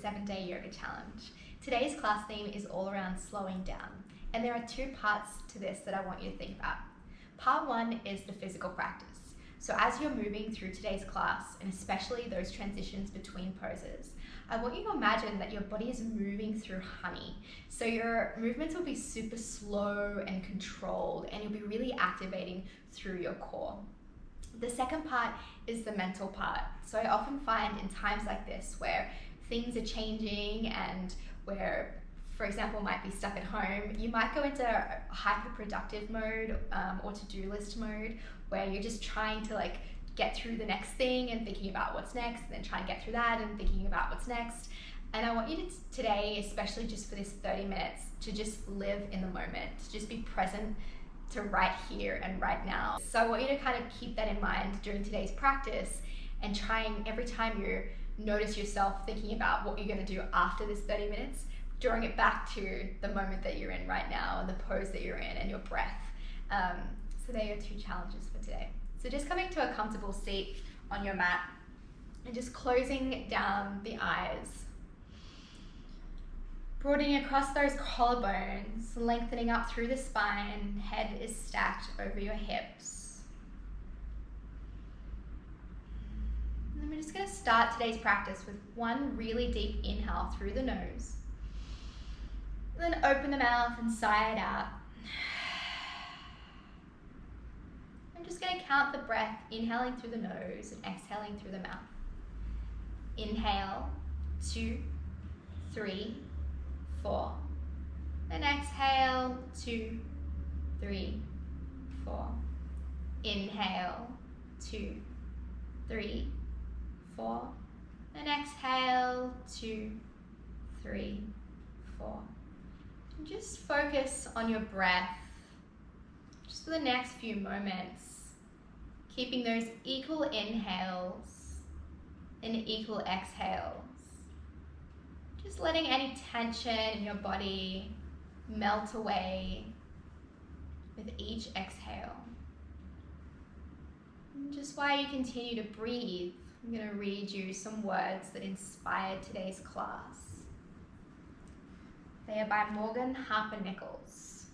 7-day yoga challenge. Today's class theme is all around slowing down, and there are 2 parts to this that I want you to think about. Part 1 is the physical practice. So as you're moving through today's class, and especially those transitions between poses, I want you to imagine that your body is moving through honey. So your movements will be super slow and controlled, and you'll be really activating through your core. The second part is the mental part. So I often find in times like this where things are changing and where, for example, might be stuck at home, you might go into hyper-productive mode or to-do list mode where you're just trying to get through the next thing and thinking about what's next, and then try and get through that and thinking about what's next. And I want you to today, especially just for this 30 minutes, to just live in the moment, to just be present to right here and right now. So I want you to kind of keep that in mind during today's practice, and trying every time you notice yourself thinking about what you're going to do after this 30 minutes, drawing it back to the moment that you're in right now and the pose that you're in and your breath. So there are your 2 challenges for today. So just coming to a comfortable seat on your mat and just closing down the eyes. Broadening across those collarbones, lengthening up through the spine, head is stacked over your hips. And then we're just going to start today's practice with one really deep inhale through the nose. And then open the mouth and sigh it out. I'm just going to count the breath, inhaling through the nose and exhaling through the mouth. Inhale, 2, 3, 4. And exhale, 2, 3, 4. Inhale, 2, 3, 4. And exhale, 2, 3, 4. And just focus on your breath just for the next few moments, keeping those equal inhales and equal exhales. Just letting any tension in your body melt away with each exhale. And just while you continue to breathe, I'm going to read you some words that inspired today's class. They are by Harper Nichols.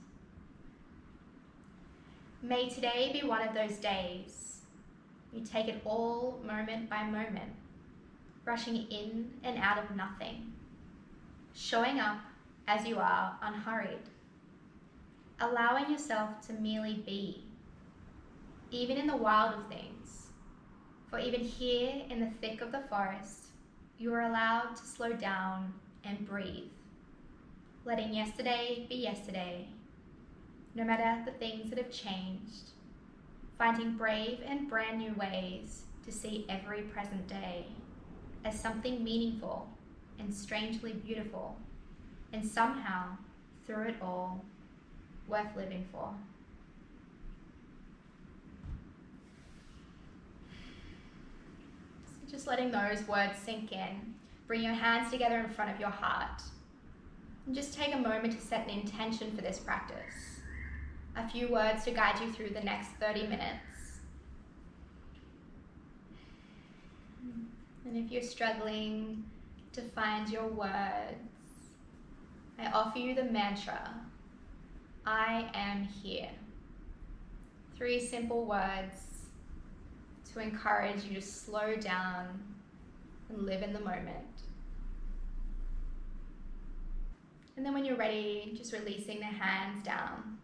May today be one of those days. You take it all moment by moment, rushing in and out of nothing, showing up as you are unhurried, allowing yourself to merely be, even in the wild of things. For even here in the thick of the forest, you are allowed to slow down and breathe, letting yesterday be yesterday, no matter the things that have changed, finding brave and brand new ways to see every present day as something meaningful and strangely beautiful, and somehow, through it all, worth living for. So just letting those words sink in. Bring your hands together in front of your heart. And just take a moment to set an intention for this practice. A few words to guide you through the next 30 minutes. And if you're struggling to find your words, I offer you the mantra, I am here. 3 simple words to encourage you to slow down and live in the moment. And then when you're ready, just releasing the hands down,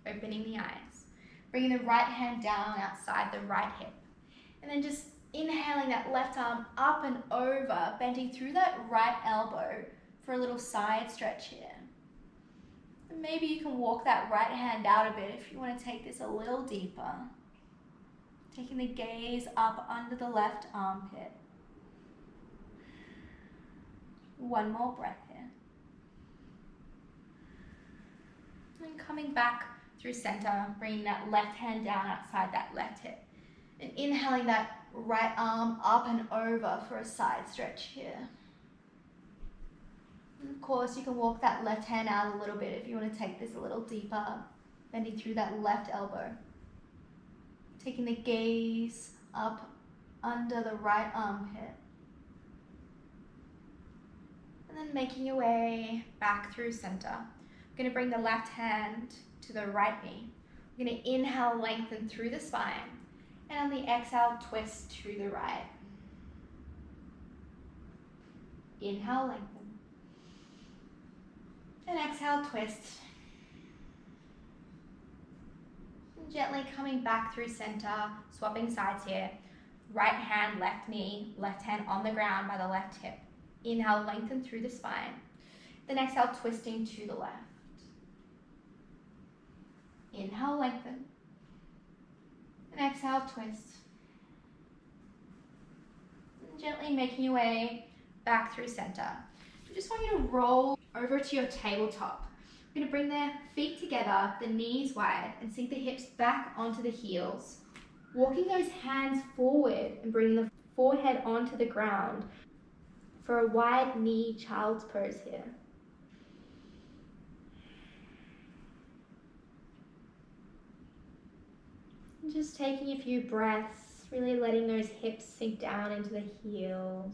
opening the eyes, bringing the right hand down outside the right hip, and then just inhaling that left arm up and over, bending through that right elbow for a little side stretch here. And maybe you can walk that right hand out a bit if you want to take this a little deeper. Taking the gaze up under the left armpit. One more breath here. And coming back through center, bringing that left hand down outside that left hip. And inhaling that right arm up and over for a side stretch here. And of course, you can walk that left hand out a little bit if you want to take this a little deeper, bending through that left elbow. Taking the gaze up under the right armpit. And then making your way back through center. We're going to bring the left hand to the right knee. We're going to inhale, lengthen through the spine. And on the exhale, twist to the right. Inhale, lengthen. And exhale, twist. And gently coming back through center, swapping sides here. Right hand, left knee, left hand on the ground by the left hip. Inhale, lengthen through the spine. Then exhale, twisting to the left. Inhale, lengthen. And exhale, twist. And gently making your way back through center. I just want you to roll over to your tabletop. We're going to bring the feet together, the knees wide, and sink the hips back onto the heels. Walking those hands forward and bringing the forehead onto the ground for a wide knee child's pose here. And just taking a few breaths, really letting those hips sink down into the heels.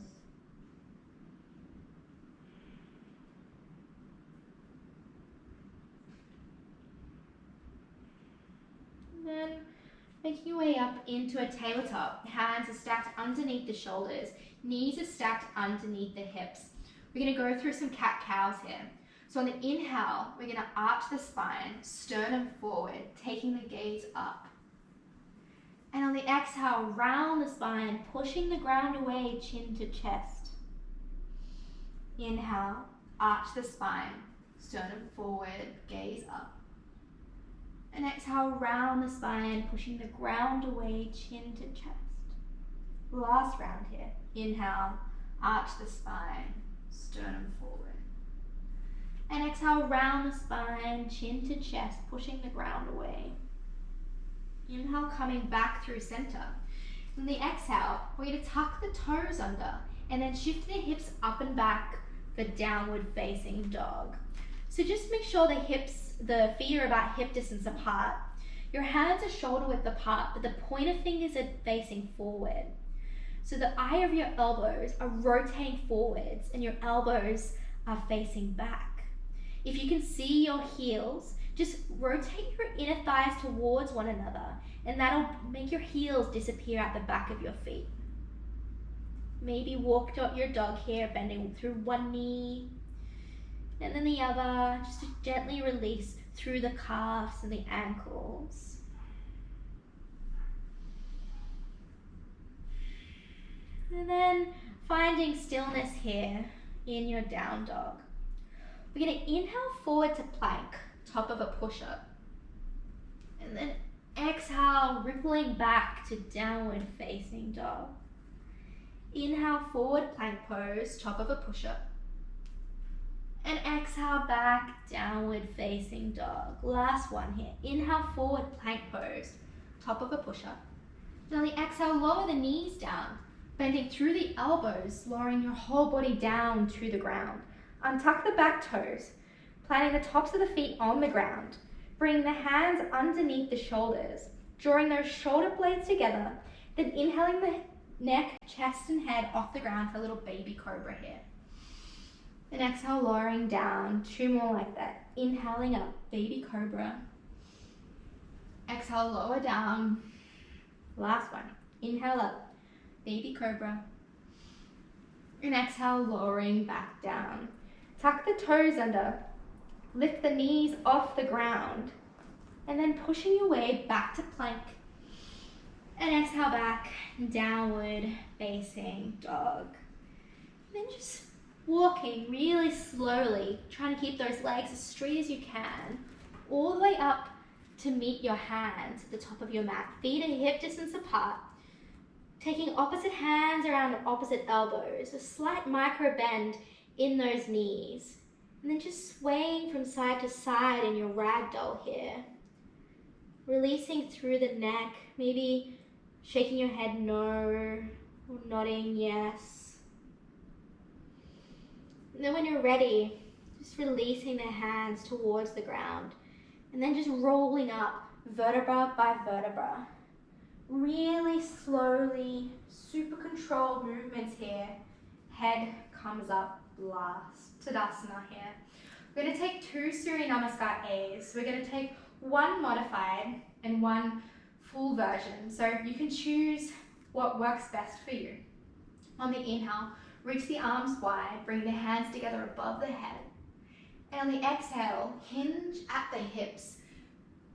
And then making your way up into a tabletop. Hands are stacked underneath the shoulders. Knees are stacked underneath the hips. We're going to go through some cat-cows here. So on the inhale, we're going to arch the spine, sternum forward, taking the gaze up. And on the exhale, round the spine, pushing the ground away, chin to chest. Inhale, arch the spine, sternum forward, gaze up. And exhale, round the spine, pushing the ground away, chin to chest. Last round here. Inhale, arch the spine, sternum forward. And exhale, round the spine, chin to chest, pushing the ground away. Inhale, coming back through center. On the exhale, we're going to tuck the toes under and then shift the hips up and back for downward facing dog. So just make sure the feet are about hip distance apart. Your hands are shoulder width apart, but the pointer fingers are facing forward. So the eye of your elbows are rotating forwards and your elbows are facing back. If you can see your heels, just rotate your inner thighs towards one another, and that'll make your heels disappear at the back of your feet. Maybe walk your dog here, bending through one knee, and then the other, just to gently release through the calves and the ankles. And then finding stillness here in your down dog. We're going to inhale forward to plank, top of a push-up. And then exhale, rippling back to downward facing dog. Inhale, forward plank pose, top of a push-up. And exhale, back, downward facing dog. Last one here. Inhale, forward plank pose, top of a push-up. Now the exhale, lower the knees down, bending through the elbows, lowering your whole body down to the ground. Untuck the back toes, planting the tops of the feet on the ground. Bring the hands underneath the shoulders, drawing those shoulder blades together, then inhaling the neck, chest, and head off the ground for a little baby cobra here. And exhale, lowering down, 2 more like that. Inhaling up, baby cobra. Exhale, lower down. Last one. Inhale up, baby cobra. And exhale, lowering back down. Tuck the toes under. Lift the knees off the ground. And then pushing your way back to plank. And exhale back, downward facing dog. And then just walking really slowly, trying to keep those legs as straight as you can, all the way up to meet your hands at the top of your mat. Feet are hip distance apart. Taking opposite hands around opposite elbows, a slight micro bend in those knees. And then just swaying from side to side in your ragdoll here. Releasing through the neck, maybe shaking your head no, or nodding yes. And then when you're ready, just releasing the hands towards the ground. And then just rolling up vertebra by vertebra. Really slowly, super controlled movements here. Head comes up, last Tadasana here. We're going to take 2 Surya Namaskar A's. We're going to take one modified and one full version. So you can choose what works best for you. On the inhale, reach the arms wide, bring the hands together above the head. And on the exhale, hinge at the hips,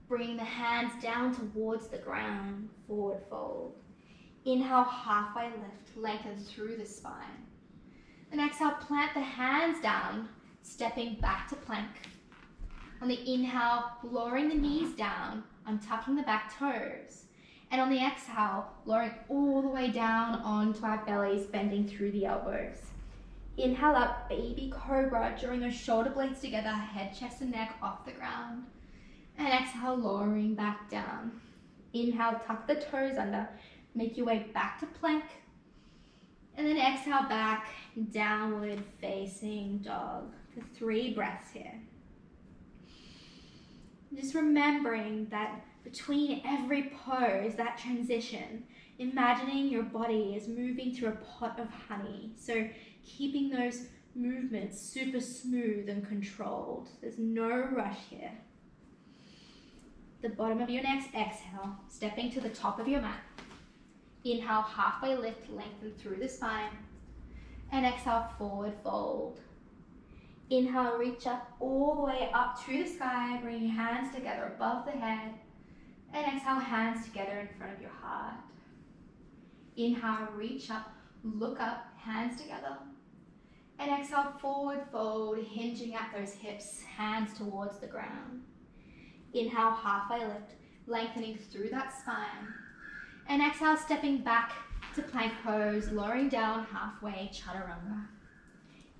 bring the hands down towards the ground, forward fold. Inhale, halfway lift, lengthen through the spine. And exhale, plant the hands down, stepping back to plank. On the inhale, lowering the knees down, untucking the back toes. And on the exhale, lowering all the way down onto our bellies, bending through the elbows. Inhale up, baby cobra, drawing those shoulder blades together, head, chest and neck off the ground. And exhale, lowering back down. Inhale, tuck the toes under, make your way back to plank. And then exhale back, downward facing dog for 3 breaths here. Just remembering that between every pose, that transition, imagining your body is moving through a pot of honey. So keeping those movements super smooth and controlled. There's no rush here. The bottom of your next exhale, stepping to the top of your mat. Inhale, halfway lift, lengthen through the spine. And exhale, forward fold. Inhale, reach up all the way up to the sky, bring your hands together above the head. And exhale, hands together in front of your heart. Inhale, reach up, look up, hands together. And exhale, forward fold, hinging at those hips, hands towards the ground. Inhale, halfway lift, lengthening through that spine. And exhale, stepping back to plank pose, lowering down halfway, chaturanga.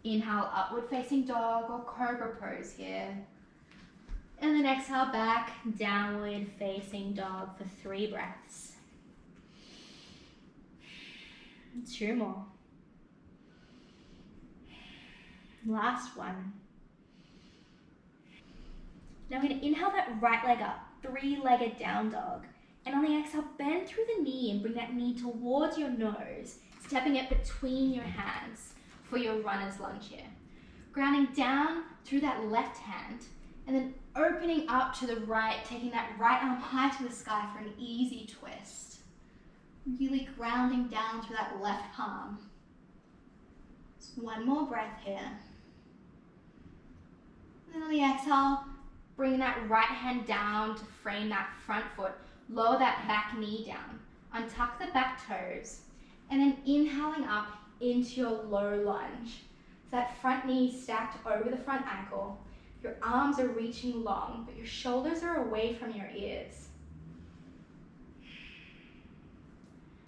Inhale, upward facing dog or cobra pose here. And then exhale back, downward facing dog for 3 breaths. 2 more. Last one. Now we're going to inhale that right leg up, 3-legged down dog. And on the exhale, bend through the knee and bring that knee towards your nose, stepping it between your hands for your runner's lunge here. Grounding down through that left hand, and then opening up to the right, taking that right arm high to the sky for an easy twist. Really grounding down through that left palm. Just 1 more breath here. And then on the exhale, bring that right hand down to frame that front foot. Lower that back knee down. Untuck the back toes. And then inhaling up into your low lunge. So that front knee stacked over the front ankle. Your arms are reaching long, but your shoulders are away from your ears.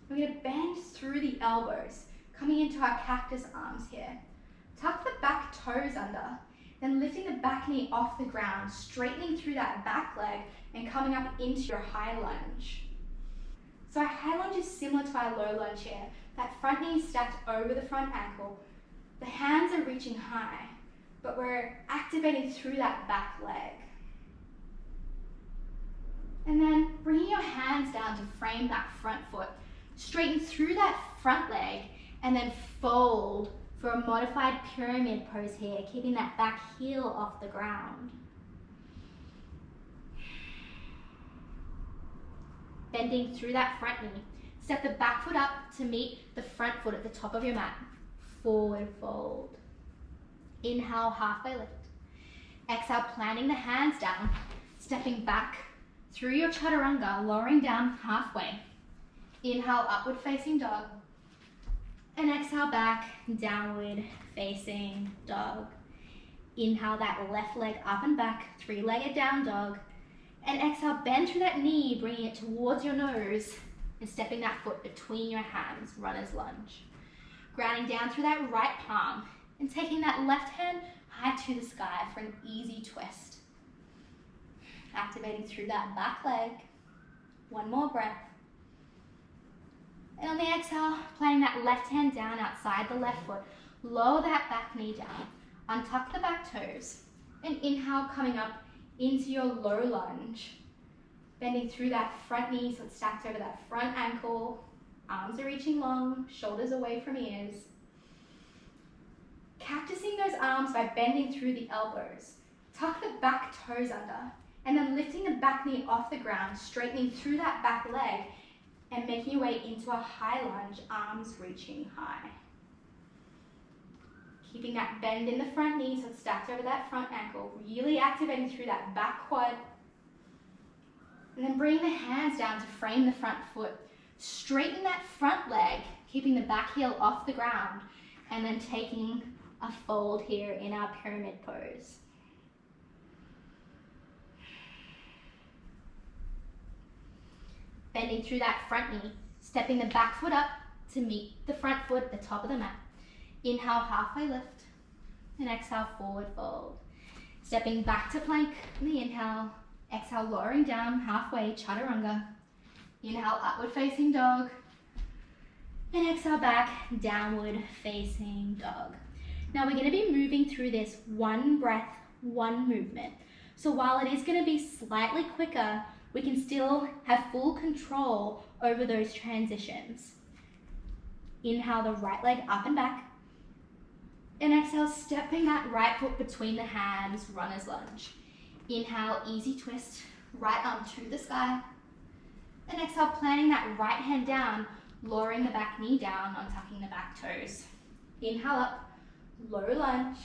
We're going to bend through the elbows, coming into our cactus arms here. Tuck the back toes under, then lifting the back knee off the ground, straightening through that back leg and coming up into your high lunge. So our high lunge is similar to our low lunge here. That front knee is stacked over the front ankle. The hands are reaching high, but we're activating through that back leg. And then bringing your hands down to frame that front foot. Straighten through that front leg and then fold for a modified pyramid pose here, keeping that back heel off the ground. Bending through that front knee. Step the back foot up to meet the front foot at the top of your mat. Forward fold. Inhale, halfway lift. Exhale, planting the hands down, stepping back through your chaturanga, lowering down halfway. Inhale, upward facing dog. And exhale back, downward facing dog. Inhale that left leg up and back, 3-legged down dog. And exhale, bend through that knee, bringing it towards your nose and stepping that foot between your hands, runner's lunge. Grounding down through that right palm and taking that left hand high to the sky for an easy twist. Activating through that back leg. 1 more breath. And on the exhale, planting that left hand down outside the left foot. Lower that back knee down. Untuck the back toes. And inhale, coming up into your low lunge. Bending through that front knee so it's stacked over that front ankle. Arms are reaching long, shoulders away from ears. cactusing those arms by bending through the elbows. Tuck the back toes under, and then lifting the back knee off the ground, straightening through that back leg, and making your way into a high lunge, arms reaching high. Keeping that bend in the front knee so it's stacked over that front ankle, really activating through that back quad. And then bring the hands down to frame the front foot. Straighten that front leg, keeping the back heel off the ground, and then taking a fold here in our pyramid pose. Bending through that front knee, stepping the back foot up to meet the front foot at the top of the mat. Inhale, halfway lift, and exhale, forward fold. Stepping back to plank in the inhale, exhale, lowering down halfway, chaturanga. Inhale, upward facing dog, and exhale back, downward facing dog. Now we're going to be moving through this one breath, one movement. So while it is going to be slightly quicker, we can still have full control over those transitions. Inhale the right leg up and back. And exhale, stepping that right foot between the hands, runner's lunge. Inhale, easy twist, right arm to the sky. And exhale, planting that right hand down, lowering the back knee down, untucking the back toes. Inhale up, low lunge.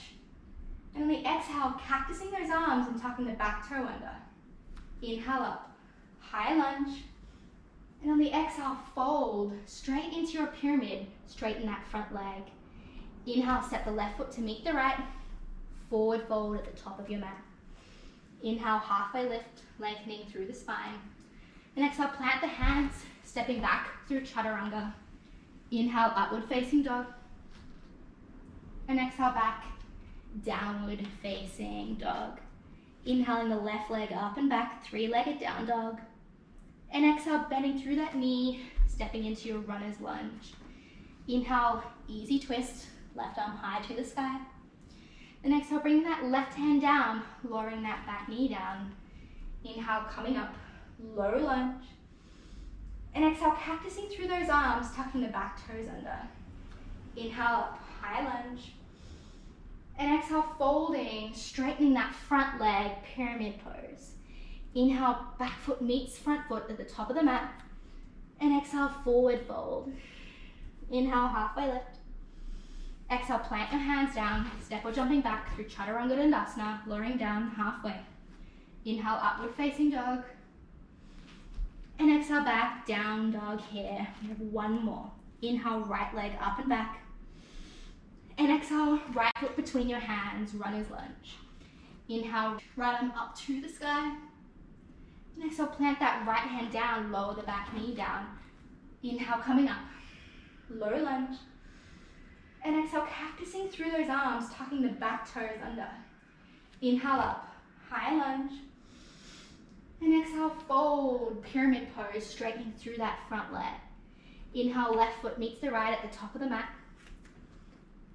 And on the exhale, cactusing those arms and tucking the back toe under. Inhale up, high lunge. And on the exhale, fold straight into your pyramid, straighten that front leg. Inhale, step the left foot to meet the right, forward fold at the top of your mat. Inhale, halfway lift, lengthening through the spine. And exhale, plant the hands, stepping back through chaturanga. Inhale, upward facing dog. And exhale back, downward facing dog. Inhaling the left leg up and back, three-legged down dog. And exhale, bending through that knee, stepping into your runner's lunge. Inhale, easy twist, left arm high to the sky. And exhale, bringing that left hand down, lowering that back knee down. Inhale, coming up, low lunge. And exhale, cactusing through those arms, tucking the back toes under. Inhale up, high lunge. And exhale, folding, straightening that front leg, pyramid pose. Inhale, back foot meets front foot at the top of the mat. And exhale, forward fold. Inhale, halfway lift. Exhale, plant your hands down, step or jumping back through chaturanga dandasana, lowering down halfway. Inhale, upward facing dog. And exhale, back, down dog here. We have one more. Inhale, right leg up and back. And exhale, right foot between your hands, runner's lunge. Inhale, right arm up to the sky. And exhale, plant that right hand down, lower the back knee down. Inhale, coming up, low lunge. And exhale, cactusing through those arms, tucking the back toes under. Inhale up, high lunge. And exhale, fold, pyramid pose, straightening through that front leg. Inhale, left foot meets the right at the top of the mat.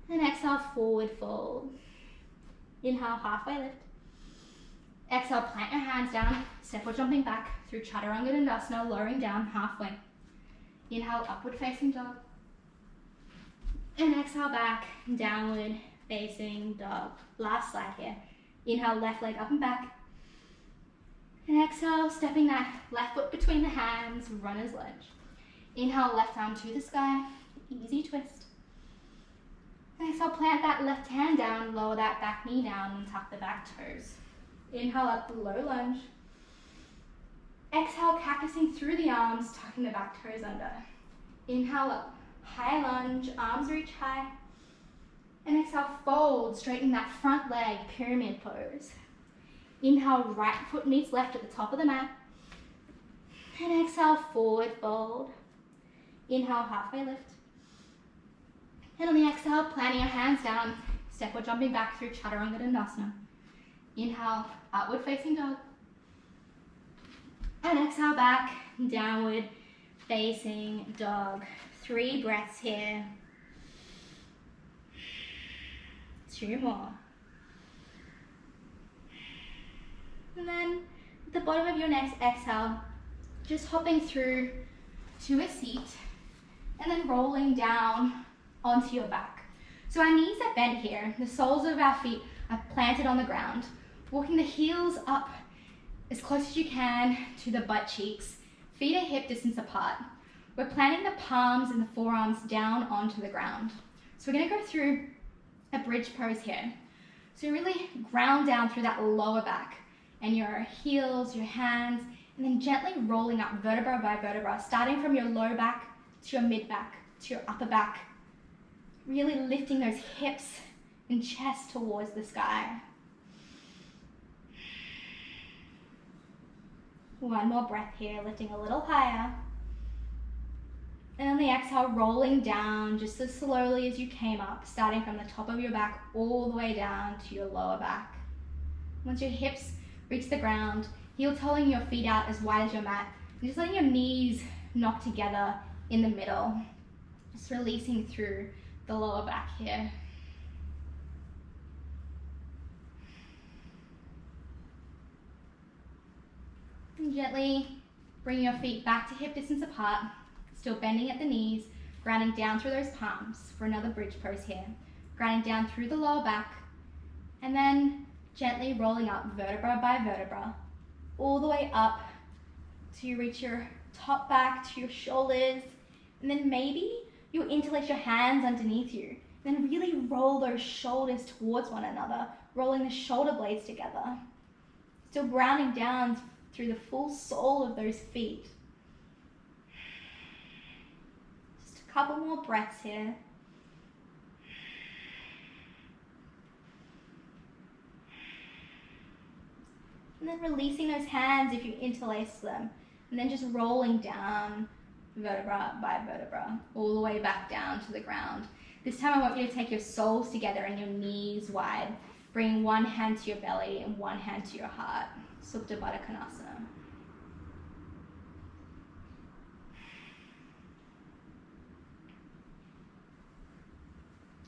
And exhale, forward fold. Inhale, halfway lift. Exhale, plant your hands down, step or jumping back through chaturanga dandasana, lowering down halfway. Inhale, upward facing dog. And exhale, back, downward facing dog. Last slide here. Inhale, left leg up and back. And exhale, stepping that left foot between the hands, runner's lunge. Inhale, left arm to the sky, easy twist. And exhale, plant that left hand down, lower that back knee down, and tuck the back toes. Inhale up, low lunge. Exhale, cactusing through the arms, tucking the back toes under. Inhale up, high lunge, arms reach high. And exhale, fold, straighten that front leg, pyramid pose. Inhale, right foot meets left at the top of the mat. And exhale, forward fold. Inhale, halfway lift. And on the exhale, planting your hands down, step or jumping back through chaturanga dandasana. Inhale, upward facing dog. And exhale, back, downward facing dog. 3 breaths here. 2 more. And then at the bottom of your next exhale, just hopping through to a seat and then rolling down onto your back. So our knees are bent here. The soles of our feet are planted on the ground. Walking the heels up as close as you can to the butt cheeks. Feet are hip distance apart. We're planting the palms and the forearms down onto the ground. So we're going to go through a bridge pose here. So really ground down through that lower back and your heels, your hands, and then gently rolling up vertebra by vertebra, starting from your low back to your mid back to your upper back. Really lifting those hips and chest towards the sky. One more breath here, lifting a little higher. And on the exhale, rolling down just as slowly as you came up, starting from the top of your back all the way down to your lower back. Once your hips reach the ground, heel-toeing your feet out as wide as your mat, and just letting your knees knock together in the middle. Just releasing through the lower back here. And gently bring your feet back to hip distance apart, still bending at the knees, grounding down through those palms for another bridge pose here. Grounding down through the lower back, and then gently rolling up vertebra by vertebra, all the way up till you reach your top back to your shoulders, and then maybe you interlace your hands underneath you. Then really roll those shoulders towards one another, rolling the shoulder blades together. Still grounding down through the full sole of those feet. Just a couple more breaths here. And then releasing those hands if you interlace them. And then just rolling down vertebra by vertebra, all the way back down to the ground. This time I want you to take your soles together and your knees wide, bringing one hand to your belly and one hand to your heart. Supta Baddha Konasana.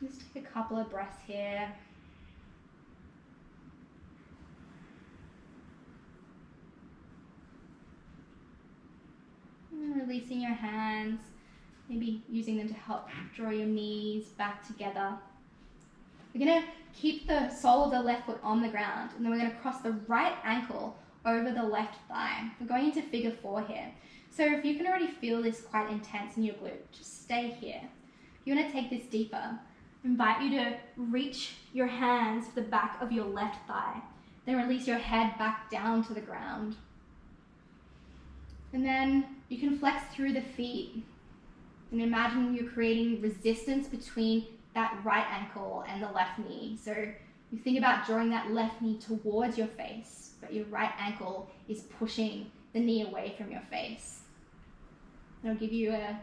Just take a couple of breaths here. And releasing your hands, maybe using them to help draw your knees back together. We're going to keep the sole of the left foot on the ground, and then we're going to cross the right ankle over the left thigh. We're going into figure 4 here. So if you can already feel this quite intense in your glute, just stay here. If you want to take this deeper, I invite you to reach your hands for the back of your left thigh. Then release your head back down to the ground. And then you can flex through the feet. And imagine you're creating resistance between that right ankle and the left knee. So you think about drawing that left knee towards your face, but your right ankle is pushing the knee away from your face. It'll give you a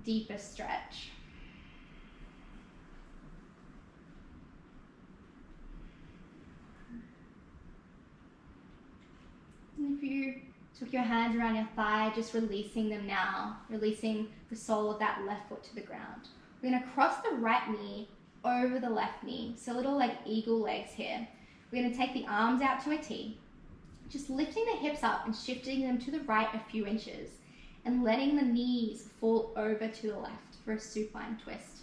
deeper stretch. And if you took your hands around your thigh, just releasing them now, releasing the sole of that left foot to the ground. We're going to cross the right knee over the left knee, so little like eagle legs here. We're going to take the arms out to a T, just lifting the hips up and shifting them to the right a few inches, and letting the knees fall over to the left for a supine twist.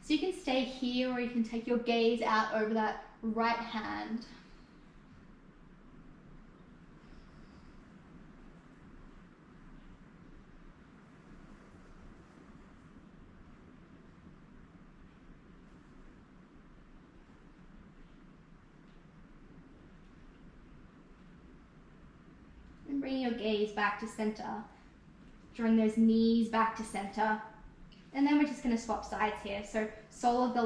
So you can stay here, or you can take your gaze out over that right hand. And bringing your gaze back to center, drawing those knees back to center. And then we're just going to swap sides here. So sole of the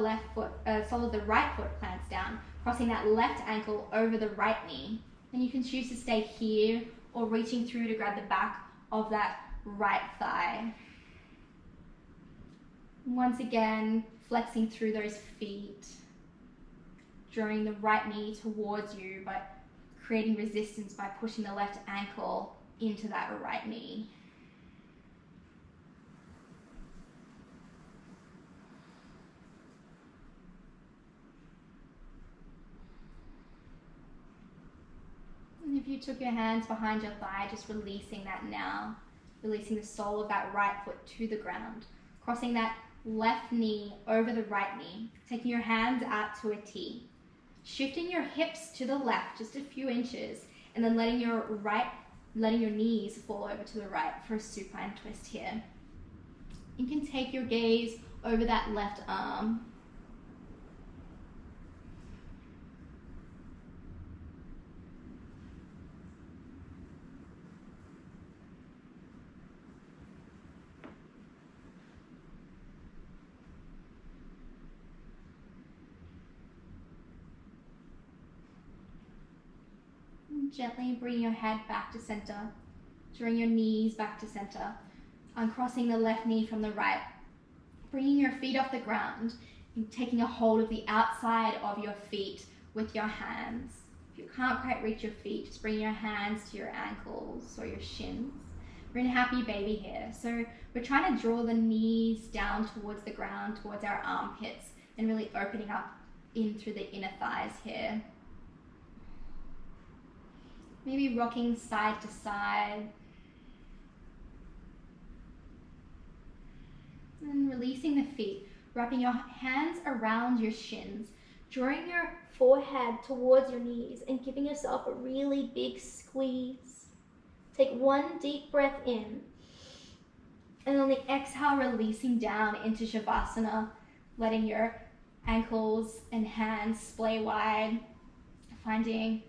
right foot plants down, crossing that left ankle over the right knee. And you can choose to stay here or reaching through to grab the back of that right thigh. Once again, flexing through those feet, drawing the right knee towards you, but creating resistance by pushing the left ankle into that right knee. And if you took your hands behind your thigh, just releasing that now, releasing the sole of that right foot to the ground, crossing that left knee over the right knee, taking your hands out to a T. Shifting your hips to the left just a few inches, and then letting your knees fall over to the right for a supine twist here. You can take your gaze over that left arm. Gently bring your head back to center, drawing your knees back to center, uncrossing the left knee from the right, bringing your feet off the ground and taking a hold of the outside of your feet with your hands. If you can't quite reach your feet, just bring your hands to your ankles or your shins. We're in happy baby here, so we're trying to draw the knees down towards the ground, towards our armpits, and really opening up in through the inner thighs here. Maybe rocking side to side. And releasing the feet, wrapping your hands around your shins, drawing your forehead towards your knees and giving yourself a really big squeeze. Take one deep breath in. And on the exhale, releasing down into Shavasana, letting your ankles and hands splay wide, finding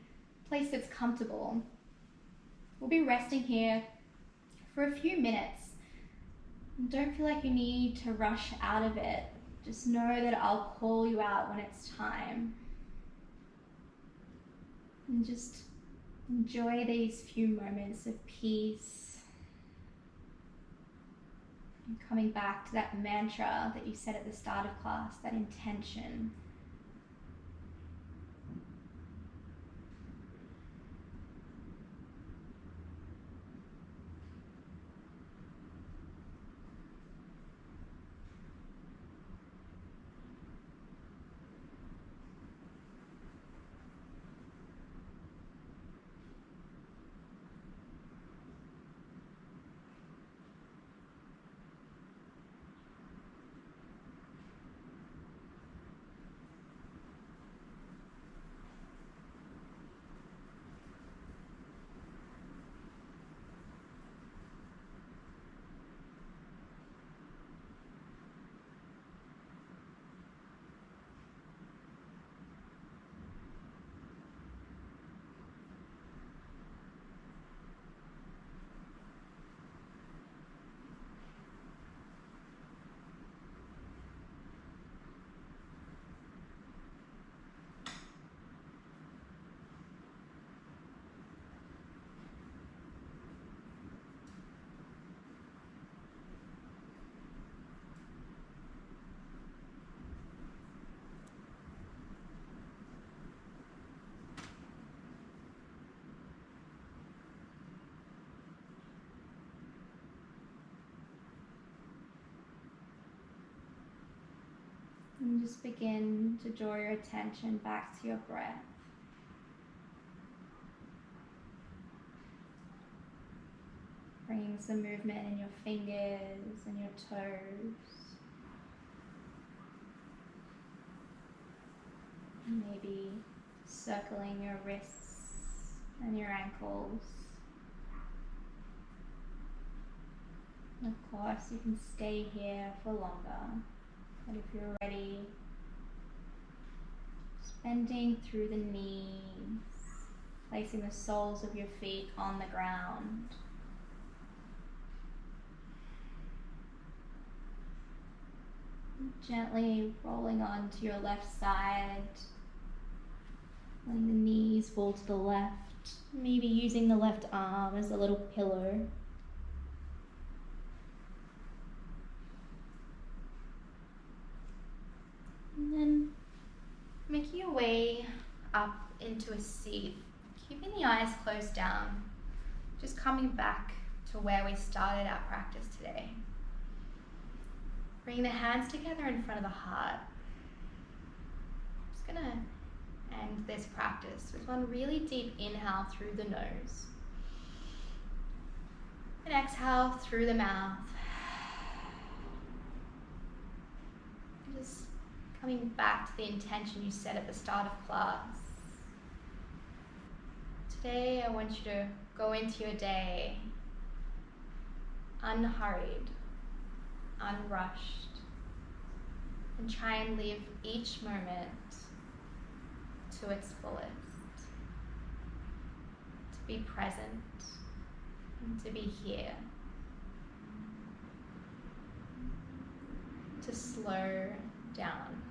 place that's comfortable. We'll be resting here for a few minutes. And don't feel like you need to rush out of it. Just know that I'll call you out when it's time. And just enjoy these few moments of peace. And coming back to that mantra that you said at the start of class, that intention. And just begin to draw your attention back to your breath. Bringing some movement in your fingers and your toes. And maybe circling your wrists and your ankles. And of course, you can stay here for longer. But if you're ready, just bending through the knees, placing the soles of your feet on the ground. Gently rolling onto your left side, letting the knees fall to the left, maybe using the left arm as a little pillow. And then making your way up into a seat, keeping the eyes closed down, just coming back to where we started our practice today. Bring the hands together in front of the heart. I'm just gonna end this practice with one really deep inhale through the nose. And exhale through the mouth. Coming back to the intention you set at the start of class. Today I want you to go into your day unhurried, unrushed, and try and live each moment to its fullest. To be present and to be here. To slow down.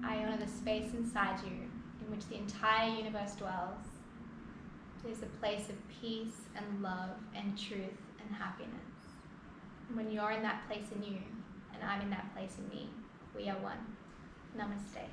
I honor the space inside you in which the entire universe dwells. It is a place of peace and love and truth and happiness. And when you're in that place in you, and I'm in that place in me, we are one. Namaste.